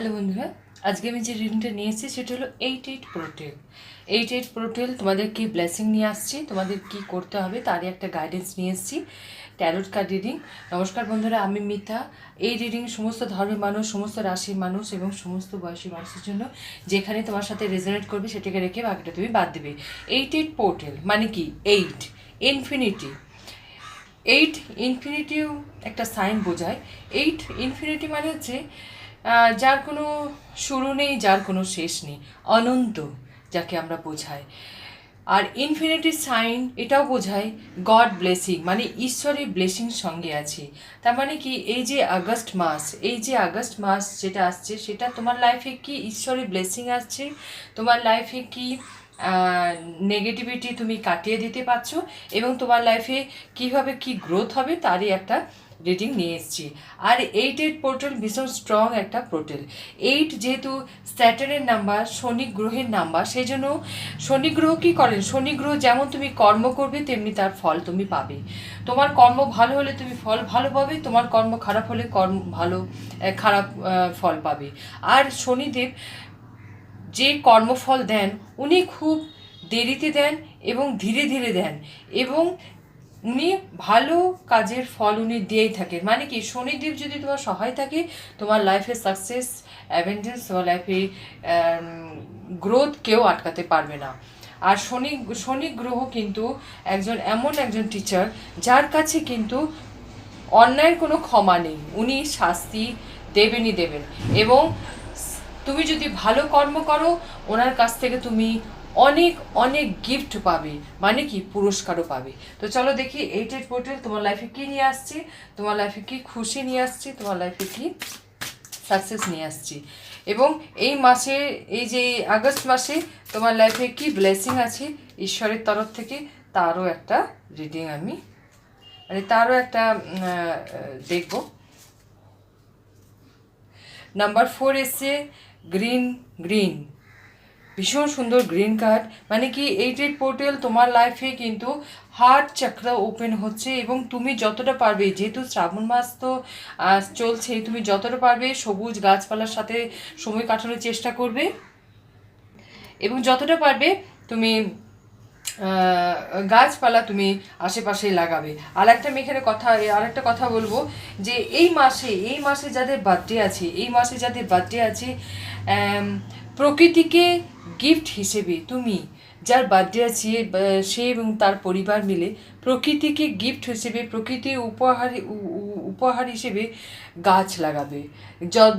Hello বন্ধুরা, আজকে আমি যে রিডিংটা নিয়ে এসেছি সেটা হলো 88 প্রোটেল। 88 প্রোটেল তোমাদের কি ব্লেসিং নিয়ে আসছে, তোমাদের কি করতে হবে তারই একটা গাইডেন্স নিয়ে এসেছি। Tarot card reading. নমস্কার বন্ধুরা, আমি মিতা। এই রিডিং সমস্ত ধর্মের মানুষ, সমস্ত রাশির মানুষ এবং সমস্ত বয়সী মানুষের জন্য। যেখানে তোমার সাথে রেজোনেট করবে সেটাকে রেখে বাকিটা তুমি বাদ দেবে। 88 পোর্টেল মানে কি? 8 ইনফিনিটি। 8 ইনফিনিটিও একটা সাইন বোঝায়। 8 ইনফিনিটি মানে হচ্ছে যার কোনো শুরু নেই, যার কোনো শেষ নেই, অনন্ত যাকে আমরা বোঝাই। আর ইনফিনিটি সাইন এটাও বোঝায় গড ব্লেসিং, মানে ঈশ্বরের ব্লেসিং সঙ্গে আছে। তার মানে কি, এই যে আগস্ট মাস যেটা আসছে সেটা তোমার লাইফে কি ঈশ্বরের ব্লেসিং আসছে, তোমার লাইফে কি নেগেটিভিটি তুমি কাটিয়ে দিতে পারছো, এবং তোমার লাইফে কিভাবে কি গ্রোথ হবে তারই একটা রিডিং নিয়ে এসেছি। আর 88 পোর্টাল ভীষণ স্ট্রং একটা পোর্টাল। 8 যেহেতু স্যাটার্নের নাম্বার, শনি গ্রহের নাম্বার, সেই জন্য শনি গ্রহ কী করেন, শনি গ্রহ যেমন তুমি কর্ম করবে তেমনি তার ফল তুমি পাবে। তোমার কর্ম ভালো হলে তুমি ফল ভালো পাবে, তোমার কর্ম খারাপ হলে খারাপ ফল পাবে। আর শনিদেব যে কর্মফল দেন উনি খুব দেরিতে দেন এবং ধীরে ধীরে দেন, এবং উনি ভালো কাজের ফল উনি দিয়েই থাকেন। মানে কি, শনিদেব যদি তোমার সহায় থাকে, তোমার লাইফে সাকসেস, অ্যাভেঞ্জেন্স, তোমার লাইফে গ্রোথ কেউ আটকাতে পারবে না। আর শনি গ্রহ কিন্তু এমন একজন টিচার যার কাছে কিন্তু অন্যায়ের কোনো ক্ষমা নেই, উনি শাস্তি দেবেনই দেবেন। এবং তুমি যদি ভালো কর্ম করো, ওনার কাছ থেকে তুমি অনেক অনেক গিফট পাবে, মানে কি পুরস্কারও পাবে। তো চলো দেখি 88 পোর্টাল তোমার লাইফে কি নিয়ে আসছে, তোমার লাইফে কি খুশি নিয়ে আসছে, তোমার লাইফে কি সাকসেস নিয়ে আসছি, এবং এই মাসে, এই যে আগস্ট মাসে তোমার লাইফে কি ব্লেসিং আছে ঈশ্বরের তরফ থেকে, তারও একটা রিডিং আমি, মানে তারও একটা দেখব। নাম্বার 4 এসছে গ্রিন গ্রিন, ভীষণ সুন্দর গ্রিন কার্ড। মানে কি, 88 পোর্টাল তোমার লাইফে কিন্তু হার্ট চক্র ওপেন হচ্ছে, এবং তুমি যতটা পারবে, যেহেতু শ্রাবণ মাস তো চলছে, তুমি যতটা পারবে সবুজ গাছপালার সাথে সময় কাটানোর চেষ্টা করবে, এবং যতটা পারবে তুমি গাছপালা তুমি আশেপাশে লাগাবে। আর একটা কথা বলবো, যে এই মাসে যাদের বার্থডে আছে, প্রকৃতিকে গিফট হিসেবে তুমি, যার বার্থডে আছে সে এবং তার পরিবার মিলে প্রকৃতিকে গিফট হিসেবে, প্রকৃতির উপহার হিসেবে গাছ লাগাবে।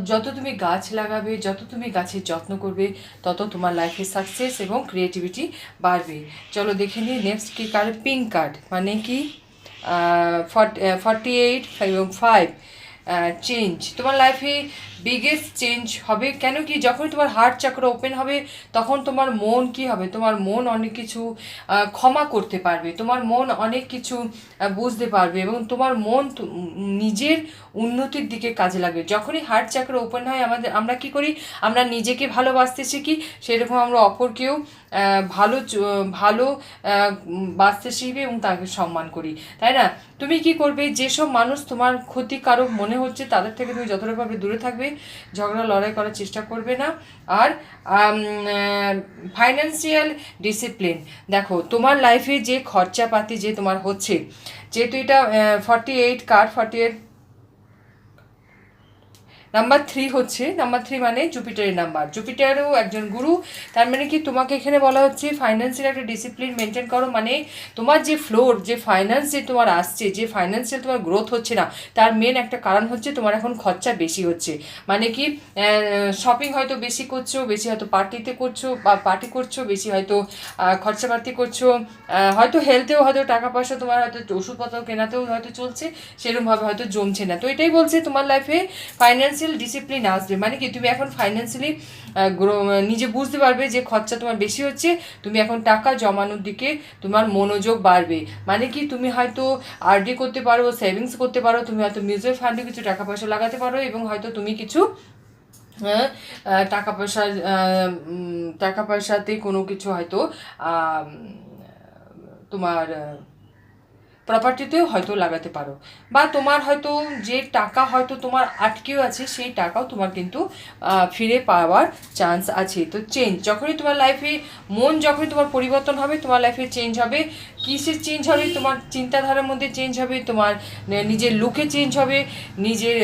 যত তুমি গাছ লাগাবে, যত তুমি গাছের যত্ন করবে, তত তোমার লাইফে সাকসেস এবং ক্রিয়েটিভিটি বাড়বে। চলো দেখে নিই নেক্সট কি কার্ড। পিঙ্ক কার্ড মানে কি, 48 এবং 5 চেঞ্জ। তোমার লাইফে বিগেস্ট চেঞ্জ হবে। কেন কি, যখন তোমার হার্ট চক্র ওপেন হবে তখন তোমার মন কি হবে, তোমার মন অনেক কিছু ক্ষমা করতে পারবে, তোমার মন অনেক কিছু বুঝতে পারবে, এবং তোমার মন নিজের উন্নতির দিকে কাজে লাগবে। যখনই হার্ট চক্র ওপেন হয় আমরা কি করি, আমরা নিজেকে ভালোবাসতে শিখি, সেরকম আমরা অপরকেও ভালো বাঁচতে শিখবে এবং তাকে সম্মান করি, তাই না? তুমি কি করবে, যেসব মানুষ তোমার ক্ষতিকারক মনে হচ্ছে তাদের থেকে তুমি যতটা পারবে দূরে থাকবে, ঝগড়া লড়াই করার চেষ্টা করবে না। আর ফাইন্যান্সিয়াল ডিসিপ্লিন, দেখো তোমার লাইফে যে খরচাপাতি যে তোমার হচ্ছে, যেহেতু এটা 48 কার্ড, 48 নাম্বার 3 হচ্ছে, নাম্বার 3 মানে জুপিটারের নাম্বার, জুপিটারও একজন গুরু। তার মানে কি, তোমাকে এখানে বলা হচ্ছে ফাইন্যান্সিয়াল একটা ডিসিপ্লিন মেনটেন করো। মানে তোমার যে যে ফাইন্যান্স যে তোমার আসছে, যে ফাইন্যান্সিয়াল তোমার গ্রোথ হচ্ছে না, তার মেন একটা কারণ হচ্ছে তোমার এখন খরচা বেশি হচ্ছে। মানে কি, শপিং হয়তো বেশি করছো, বেশি হয়তো পার্টি করছো, বেশি হয়তো খরচাপাতি করছো, হয়তো হেলথেও হয়তো টাকা পয়সা তোমার হয়তো ওষুধপত্র কেনাতেও হয়তো চলছে, সেরকমভাবে হয়তো জমছে না। তো এটাই বলছে তোমার লাইফে ফাইন্যান্সিয়াল ডিসিপ্লিন আসবে। মানে কি, তুমি এখন ফাইন্যান্সিয়ালি নিজে বুঝতে পারবে যে খরচা তোমার বেশি হচ্ছে, তুমি এখন টাকা জমানোর দিকে তোমার মনোযোগ বাড়বে। মানে কি, তুমি হয়তো আরডি করতে পারো, সেভিংস করতে পারো, তুমি হয়তো মিউচুয়াল ফান্ডে কিছু টাকা পয়সা লাগাতে পারো, এবং হয়তো তুমি কিছু টাকা পয়সাতে কোনো কিছু হয়তো তোমার প্রপার্টিতেও হয়তো লাগাতে পারো, বা তোমার হয়তো যে টাকা হয়তো তোমার আটকেও আছে সেই টাকাও তোমার কিন্তু ফিরে পাওয়ার চান্স আছে। তো চেঞ্জ যখনই তোমার লাইফে যখনই তোমার পরিবর্তন হবে, তোমার লাইফে চেঞ্জ হবে। কিসের চেঞ্জ হবে? তোমার চিন্তাধারার মধ্যে চেঞ্জ হবে, তোমার নিজের লুকে চেঞ্জ হবে, নিজের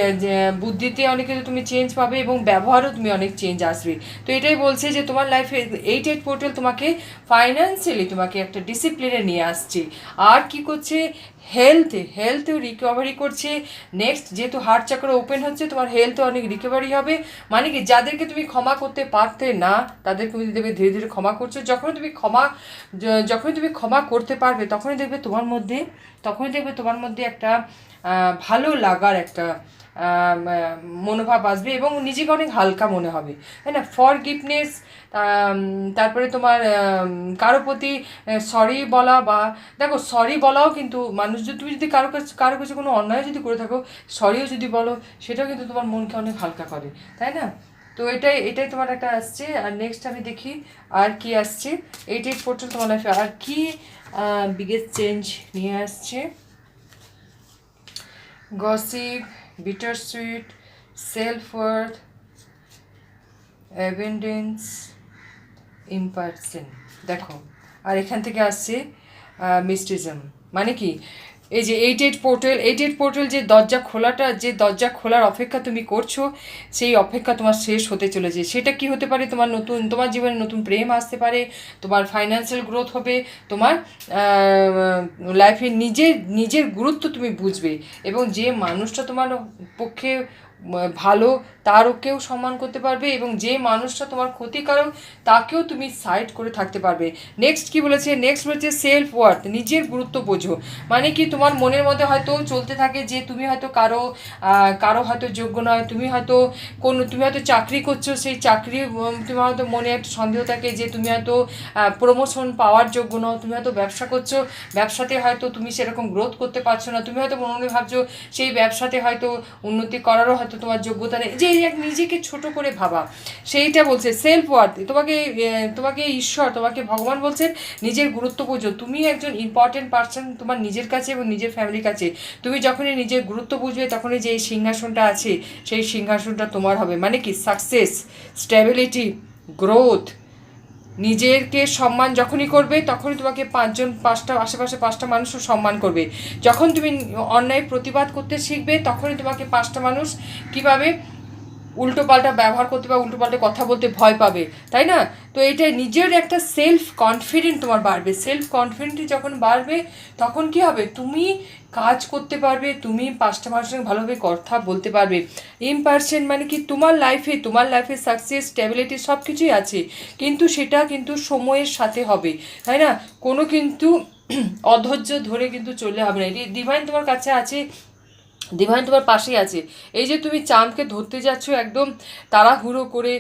বুদ্ধিতে অনেক কিছু তুমি চেঞ্জ পাবে, এবং ব্যবহারও তুমি অনেক চেঞ্জ আসবে। তো এটাই বলছে যে তোমার লাইফে 8 পোর্টাল তোমাকে ফাইন্যান্সিয়ালি তোমাকে একটা ডিসিপ্লিনে নিয়ে আসছে। আর কি করছে? হেলথেও রিকভারি করছে। নেক্সট যেহেতু হার্ট চাকরা ওপেন হচ্ছে, তোমার হেলথে অনেক রিকভারি হবে। মানে কি, যাদেরকে তুমি ক্ষমা করতে পারতে না তাদেরকে তুমি দেখবে ধীরে ধীরে ক্ষমা করছো। যখনই তুমি ক্ষমা করতে পারবে, তখনই দেখবে তোমার মধ্যে একটা ভালো লাগার একটা মনোভাব আসবে, এবং নিজেকে অনেক হালকা মনে হবে, তাই না? ফরগিভনেস, তারপরে তোমার কারো প্রতি সরি বলা, বা দেখো সরি বলাও কিন্তু মানুষ, যদি তুমি যদি কারো কাছে কোনো অন্যায় যদি করে থাকো, সরিও যদি বলো, সেটাও কিন্তু তোমার মনকে অনেক হালকা করে, তাই না? তো এটাই তোমার একটা আসছে। আর নেক্সট আমি দেখি আর কি আসছে 8 পোর্টাল তোমার লাইফে আর কি বিগেস্ট চেঞ্জ নিয়ে আসছে। Gossip, bitter sweet, self worth, abundance, ইম্পার্সন। দেখো, আর এখান থেকে আসছে মিস্টিজম। মানে কি, এই যে 8 পোর্টাল যে দরজা খোলার অপেক্ষা তুমি করছো, সেই অপেক্ষা তোমার শেষ হতে চলেছে। সেটা কি হতে পারে? তোমার জীবনে নতুন প্রেম আসতে পারে, তোমার ফাইন্যান্সিয়াল গ্রোথ হবে, তোমার লাইফে নিজের গুরুত্ব তুমি বুঝবে, এবং যে মানুষটা তোমার পক্ষে ভালো তারকেও সম্মান করতে পারবে, এবং যে মানুষটা তোমার ক্ষতিকারক তাকেও তুমি সাইড করে থাকতে পারবে। নেক্সট কি বলেছে? নেক্সট বলেছে সেলফ ওয়ার্থ, নিজের গুরুত্ব বোঝো। মানে কি, তোমার মনের মধ্যে হয়তো চলতে থাকে যে তুমি হয়তো কারো হয়তো যোগ্য নয়, তুমি হয়তো চাকরি করছো, সেই চাকরি তোমার হয়তো মনে একটা সন্দেহ থাকে যে তুমি হয়তো প্রমোশন পাওয়ার যোগ্য নও, তুমি হয়তো ব্যবসা করছো, ব্যবসাতে হয়তো তুমি সেরকম গ্রোথ করতে পারছো না, তুমি হয়তো মনে ভাবছো সেই ব্যবসাতে হয়তো উন্নতি করারও হয়তো তোমার যোগ্যতা নেই, যে এক নিজেকে ছোট করে ভাবা, সেইটা বলছে সেলফ ওয়ার্থ। তোমাকে ঈশ্বর, তোমাকে ভগবান বলছেন নিজের গুরুত্ব বোঝো। তুমি একজন ইম্পর্টেন্ট পার্সন তোমার নিজের কাছে এবং নিজের ফ্যামিলির কাছে। তুমি যখনই নিজের গুরুত্ব বুঝবে, তখনই যে এই সিংহাসনটা আছে সেই সিংহাসনটা তোমার হবে। মানে কি, সাকসেস, স্টেবিলিটি, গ্রোথ। নিজেকে সম্মান যখনই করবে, তখনই তোমাকে আশেপাশে 5টা মানুষও সম্মান করবে। যখন তুমি অন্যায় প্রতিবাদ করতে শিখবে, তখনই তোমাকে 5টা মানুষ কীভাবে উল্টোপাল্টা ব্যবহার করতে বা উল্টোপাল্টা কথা বলতে ভয় পাবে, তাই না? তো এটা নিজের একটা সেলফ কনফিডেন্ট তোমার বাড়বে। সেলফ কনফিডেন্ট যখন বাড়বে, তখন কি হবে? তুমি কাজ করতে পারবে, তুমি 5টা মানুষের সঙ্গে ভালোভাবে কথা বলতে পারবে। ইম্পার্সেন্ট মানে কি, তোমার লাইফে সাকসেস, স্টেবিলিটি সব কিছুই আছে, কিন্তু সেটা কিন্তু সময়ের সাথে হবে, তাই না? কোনো কিন্তু অধৈর্য ধরে কিন্তু চললে হবে না। ডিভাইন তোমার কাছে আছে, ডিভাইন তোমার পাশেই আছে। এই যে তুমি চাঁদকে ধরতে যাচ্ছ একদম তাড়াহুড়ো করে,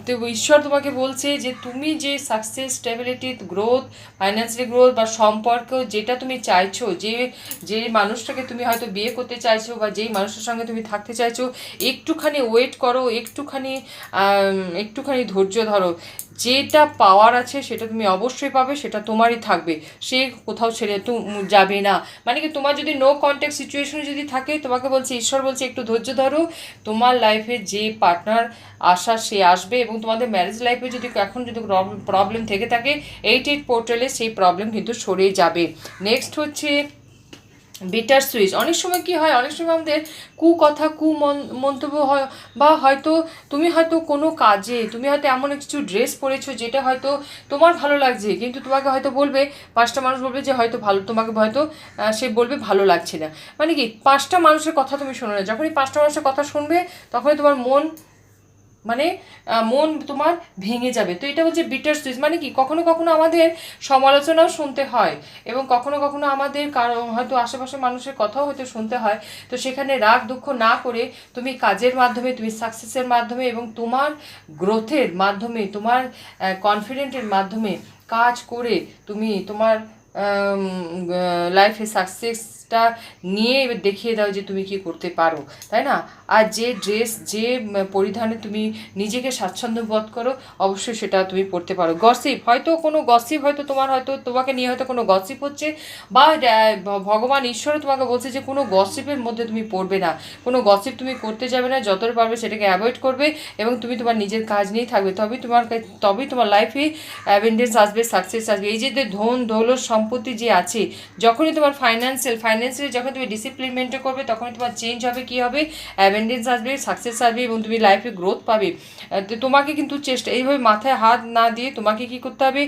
তো ঈশ্বর তোমাকে বলছে যে তুমি যে success, stability, growth, financial growth বা সম্পর্ক যেটা তুমি চাইছো, যে মানুষটাকে তুমি হয়তো বিয়ে করতে চাইছো বা যেই মানুষের সঙ্গে তুমি থাকতে চাইছো, একটুখানি ওয়েট করো, একটুখানি ধৈর্য ধরো। যেটা পাওয়ার আছে সেটা তুমি অবশ্যই পাবে, সেটা তোমারই থাকবে, সে কোথাও ছেড়ে তো যাবে না। মানে কি, তোমার যদি নো কন্ট্যাক্ট সিচুয়েশনে যদি থাকে, তোমাকে বলছে, ঈশ্বর বলছে একটু ধৈর্য ধরো, তোমার লাইফে যে পার্টনার আসা সে আসবে, এবং তোমাদের ম্যারেজ লাইফে যদি প্রবলেম থেকে থাকে, 8 পোর্টালে সেই প্রবলেম কিন্তু সরে যাবে। নেক্সট হচ্ছে বিটার সুইচ। অনেক সময় কি হয়, অনেক সময় আমাদের মন্তব্য হয়, বা হয়তো তুমি হয়তো কোনো কাজে তুমি হয়তো এমন কিছু ড্রেস পরেছো যেটা হয়তো তোমার ভালো লাগছে, কিন্তু তোমাকে হয়তো বলবে 5টা মানুষ বলবে যে হয়তো ভালো, তোমাকে হয়তো সে বলবে ভালো লাগছে না। মানে কি, 5টা মানুষের কথা তুমি শোনো না। যখনই 5টা মানুষের কথা শুনবে, তখনই তোমার মন তোমার ভেঙে যাবে। তো এটা হচ্ছে বিটার সুইচ। মানে কি, কখনো কখনো আমাদের সমালোচনাও শুনতে হয়, এবং কখনো কখনো আমাদের হয়তো আশেপাশের মানুষের কথাও হয়তো শুনতে হয়। তো সেখানে রাগ দুঃখ না করে তুমি কাজের মাধ্যমে, তুমি সাকসেসের মাধ্যমে এবং তোমার গ্রোথের মাধ্যমে, তোমার কনফিডেন্টের মাধ্যমে কাজ করে তুমি তোমার লাইফে সাকসেসটা নিয়ে এবার দেখিয়ে দাও যে তুমি কি করতে পারো, তাই না? আর যে ড্রেস, যে পরিধানে তুমি নিজেকে স্বাচ্ছন্দ্য বোধ করো, অবশ্যই সেটা তুমি পরতে পারো। গসিপ, হয়তো কোনো গসিপ, হয়তো তোমার, হয়তো তোমাকে নিয়ে হয়তো কোনো গসিপ হচ্ছে, বা ভগবান ঈশ্বর তোমাকে বলছে যে কোনো গসিপের মধ্যে তুমি পড়বে না, কোনো গসিপ তুমি করতে যাবে না, যতটা পারবে সেটাকে অ্যাভয়েড করবে এবং তুমি তোমার নিজের কাজ নিয়েই থাকবে। তবেই তোমার লাইফে অ্যাবেন্ডেন্স আসবে, সাকসেস আসবে। এই যে ধন দৌলত সম্পত্তি যে আছে, যখনই তোমার ফাইন্যান্সিয়ালি যখন তুমি ডিসিপ্লিন মেনটেন করবে, তখনই তোমার চেঞ্জ হবে, কী হবে, অ্যাবেন্ডেন্স আসবে, সাকসেস আসবে এবং তুমি লাইফে গ্রোথ পাবে। তো তোমাকে কিন্তু চেষ্টা, এইভাবে মাথায় হাত না দিয়ে তোমাকে কি করতে হবে,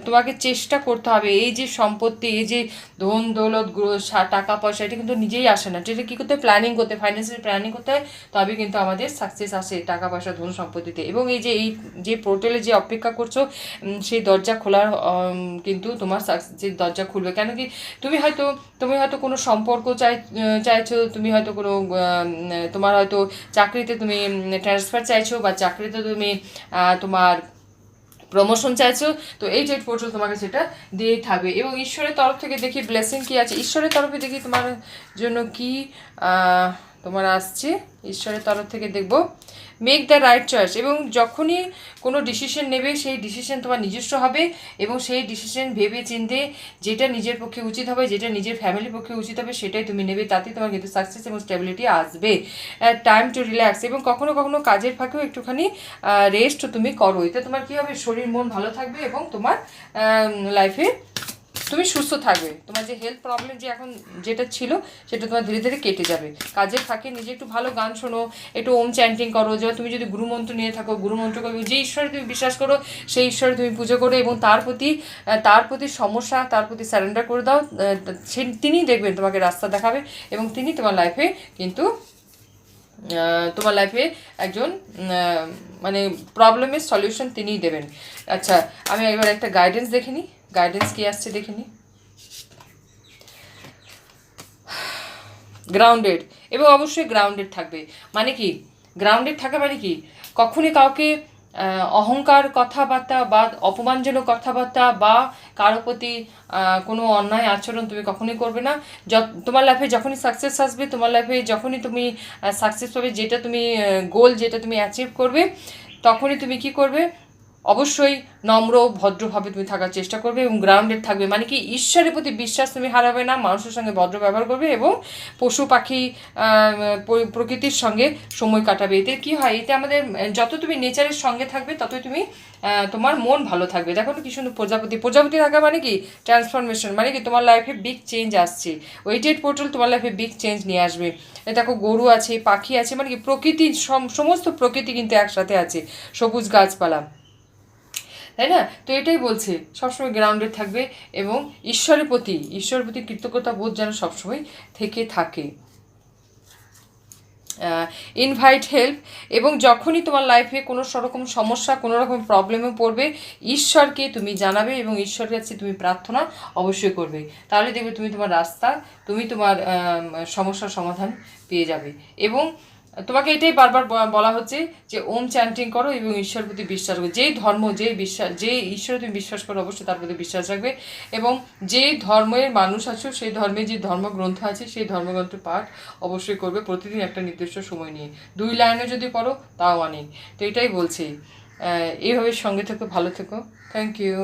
তোমাকে চেষ্টা করতে হবে। এই যে সম্পত্তি, এই যে ধন দৌলত, টাকা পয়সা, এটা কিন্তু নিজেই আসে না, এটা কী করতে হয়, প্ল্যানিং করতে, ফাইন্যান্সিয়াল প্ল্যানিং করতে হয়, তবে কিন্তু আমাদের সাকসেস আসে টাকা পয়সা, ধন সম্পত্তিতে। এবং এই যে পোর্টালে যে অপেক্ষা করছো, সেই দরজা খোলার কিন্তু তোমার যে দরজা খুলবে। কেন কি, তুমি হয়তো কোনো সম্পর্ক চাইছো, তুমি হয়তো কোনো তোমার হয়তো চাকরিতে তুমি ট্রান্সফার চাইছো, বা চাকরিতে তুমি তোমার প্রমোশন চাইছো, তো এই ডেট পোর্টাল তোমাকে সেটা দিয়েই থাকবে। এবং ঈশ্বরের তরফ থেকে দেখি ব্লেসিং কী আছে, ঈশ্বরের তরফে দেখি তোমার জন্য কি তোমার আসছে। ঈশ্বরের তরফ থেকে দেখব মেক দ্য রাইট চয়েস, এবং যখনই কোনো ডিসিশন নেবে, সেই ডিসিশন তোমার নিজস্ব হবে এবং সেই ডিসিশন ভেবে চিনতে যেটা নিজের পক্ষে উচিত হবে, যেটা নিজের ফ্যামিলির পক্ষে উচিত হবে, সেটাই তুমি নেবে। তাতে তোমার কিন্তু সাকসেস এবং স্টেবিলিটি আসবে। টাইম টু রিল্যাক্স, এবং কখনো কখনো কাজের ফাঁকেও একটুখানি রেস্ট তুমি করো, এতে তোমার কী হবে, শরীর মন ভালো থাকবে এবং তোমার লাইফে তুমি সুস্থ থাকবে। তোমার যে হেলথ প্রবলেম যে এখন যেটা ছিল, সেটা তোমার ধীরে ধীরে কেটে যাবে। কাজের ফাঁকে নিজে একটু ভালো গান শোনো, একটু ওম চ্যান্টিং করো, যেমন তুমি যদি গুরুমন্ত্র নিয়ে থাকো, গুরুমন্ত্র করবে, যে ঈশ্বরে তুমি বিশ্বাস করো সেই ঈশ্বরে তুমি পুজো করো এবং তার প্রতি সমস্যা, তার প্রতি স্যারেন্ডার করে দাও। তিনিই দেখবেন, তোমাকে রাস্তা দেখাবে এবং তিনি তোমার লাইফে কিন্তু তোমার লাইফে একজন মানে প্রবলেমের সলিউশন তিনিই দেবেন। আচ্ছা, আমি এবার একটা গাইডেন্স দেখে নিই, গাইডেন্স কী আসছে দেখে নিই। গ্রাউন্ডেড, এবং অবশ্যই গ্রাউন্ডেড থাকবে। মানে কি গ্রাউন্ডেড থাকা মানে কি, কখনই কাউকে অহংকার কথাবার্তা বা অপমানজনক কথাবার্তা বা কারো প্রতি কোনো অন্যায় আচরণ তুমি কখনোই করবে না। তোমার লাইফে যখনই সাকসেস আসবে, তোমার লাইফে যখনই তুমি সাকসেস পাবে, যেটা তুমি গোল, যেটা তুমি অ্যাচিভ করবে, তখনই তুমি কি করবে, অবশ্যই নম্র ভদ্রভাবে তুমি থাকার চেষ্টা করবে এবং গ্রাউন্ডেড থাকবে। মানে কি, ঈশ্বরের প্রতি বিশ্বাস তুমি হারাবে না, মানুষের সঙ্গে ভদ্র ব্যবহার করবে এবং পশু পাখি প্রকৃতির সঙ্গে সময় কাটাবে। এতে কি হয়, এতে আমাদের যত তুমি নেচারের সঙ্গে থাকবে, ততই তুমি তোমার মন ভালো থাকবে। দেখো তো কি সুন্দর প্রজাপতি থাকা মানে কি ট্রান্সফরমেশন, মানে কি তোমার লাইফে বিগ চেঞ্জ আসছে। ওয়েটেড পোর্টাল তোমার লাইফে বিগ চেঞ্জ নিয়ে আসবে। দেখো গরু আছে, পাখি আছে, মানে কি প্রকৃতির সমস্ত প্রকৃতি কিন্তু একসাথে আছে, সবুজ গাছপালা, তাই না? তো এটাই বলছে, সবসময় গ্রাউন্ডেড থাকবে এবং ঈশ্বরের প্রতি কৃতজ্ঞতা বোধ যেন সবসময় থেকে থাকে। ইনভাইট হেল্প, এবং যখনই তোমার লাইফে কোনো রকম সমস্যা, কোনো রকম প্রবলেমে পড়বে, ঈশ্বরকে তুমি জানাবে এবং ঈশ্বরের কাছে তুমি প্রার্থনা অবশ্যই করবে। তাহলে দেখবে তুমি তোমার রাস্তা, তুমি তোমার সমস্যার সমাধান পেয়ে যাবে। এবং তোমাকে এটাই বারবার বলা হচ্ছে যে ওম চ্যান্টিং করো এবং ঈশ্বরের প্রতি বিশ্বাস করো। যেই ধর্ম, যে ঈশ্বরে তুমি বিশ্বাস করো, অবশ্যই তার প্রতি বিশ্বাস রাখবে এবং যে ধর্মের মানুষ আছো, সেই ধর্মে যে ধর্মগ্রন্থ আছে, সেই ধর্মগ্রন্থ পাঠ অবশ্যই করবে প্রতিদিন একটা নির্দিষ্ট সময় নিয়ে। 2 লাইনে যদি পড়ো তাও অনেক। তো এটাই বলছি, এইভাবে সঙ্গে থেকো, ভালো থেকো। Thank you.